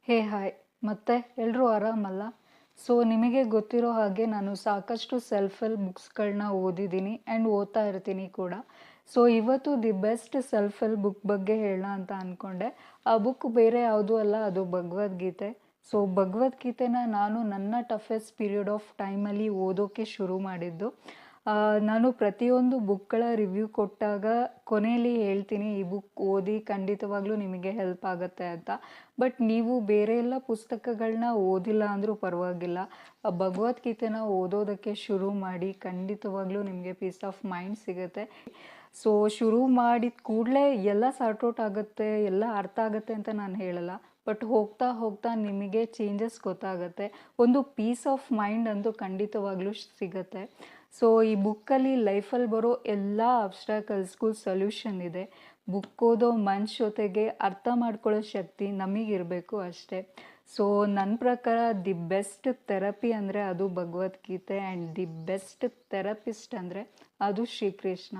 Hi ಮತ್ತೆ ಎಲ್ಲರೂ ಆರಾಮಲ್ಲ. ನಿಮಗೆ ಗೊತ್ತಿರೋ ಹಾಗೆ ನಾನು ಸಾಕಷ್ಟು ಸೆಲ್ಫ್ ಹೆಲ್ಪ್ ಬುಕ್ಸ್ಗಳನ್ನ ಓದಿದ್ದೀನಿ ಆ್ಯಂಡ್ ಓದ್ತಾ ಇರ್ತೀನಿ ಕೂಡ. ಇವತ್ತು the best self help book ಬಗ್ಗೆ ಹೇಳೋಣ ಅಂತ ಅಂದ್ಕೊಂಡೆ. ಆ ಬುಕ್ ಬೇರೆ ಯಾವುದೂ ಅಲ್ಲ, ಅದು ಭಗವದ್ಗೀತೆ. ಭಗವದ್ಗೀತೆನ ನಾನು ನನ್ನ ಟಫೆಸ್ಟ್ ಪೀರಿಯಡ್ ಆಫ್ ಟೈಮಲ್ಲಿ ಓದೋಕ್ಕೆ ಶುರು ಮಾಡಿದ್ದು. ನಾನು ಪ್ರತಿಯೊಂದು ಬುಕ್ಗಳ ರಿವ್ಯೂ ಕೊಟ್ಟಾಗ ಕೊನೆಯಲ್ಲಿ ಹೇಳ್ತೀನಿ, ಈ ಬುಕ್ ಓದಿ ಖಂಡಿತವಾಗ್ಲೂ ನಿಮಗೆ ಹೆಲ್ಪ್ ಆಗುತ್ತೆ ಅಂತ. ಬಟ್ ನೀವು ಬೇರೆ ಎಲ್ಲ ಪುಸ್ತಕಗಳನ್ನ ಓದಿಲ್ಲ ಅಂದರೂ ಪರವಾಗಿಲ್ಲ, ಭಗವದ್ಗೀತೆನ ಓದೋದಕ್ಕೆ ಶುರು ಮಾಡಿ. ಖಂಡಿತವಾಗ್ಲೂ ನಿಮಗೆ ಪೀಸ್ ಆಫ್ ಮೈಂಡ್ ಸಿಗುತ್ತೆ. ಶುರು ಮಾಡಿದ ಕೂಡಲೇ ಎಲ್ಲ ಸಾರ್ಟ್ಔಟ್ ಆಗುತ್ತೆ, ಎಲ್ಲ ಅರ್ಥ ಆಗುತ್ತೆ ಅಂತ ನಾನು ಹೇಳಲ್ಲ. ಬಟ್ ಹೋಗ್ತಾ ಹೋಗ್ತಾ ನಿಮಗೆ ಚೇಂಜಸ್ ಗೊತ್ತಾಗುತ್ತೆ. ಒಂದು ಪೀಸ್ ಆಫ್ ಮೈಂಡ್ ಅಂತೂ ಖಂಡಿತವಾಗ್ಲೂ ಸಿಗುತ್ತೆ. ಈ ಬುಕ್ಕಲ್ಲಿ ಲೈಫಲ್ಲಿ ಬರೋ ಎಲ್ಲ ಅಬ್ಸ್ಟ್ಯಾಕಲ್ಸ್ಗೂ ಸೊಲ್ಯೂಷನ್ ಇದೆ. ಬುಕ್ ಓದೋ ಮನ್ಸು ಜೊತೆಗೆ ಅರ್ಥ ಮಾಡ್ಕೊಳ್ಳೋ ಶಕ್ತಿ ನಮಗಿರಬೇಕು ಅಷ್ಟೇ. ನನ್ನ ಪ್ರಕಾರ ದಿ ಬೆಸ್ಟ್ ಥೆರಪಿ ಅಂದರೆ ಅದು Bhagavad Gita, and the best therapist ಅಂದರೆ ಅದು ಶ್ರೀಕೃಷ್ಣ.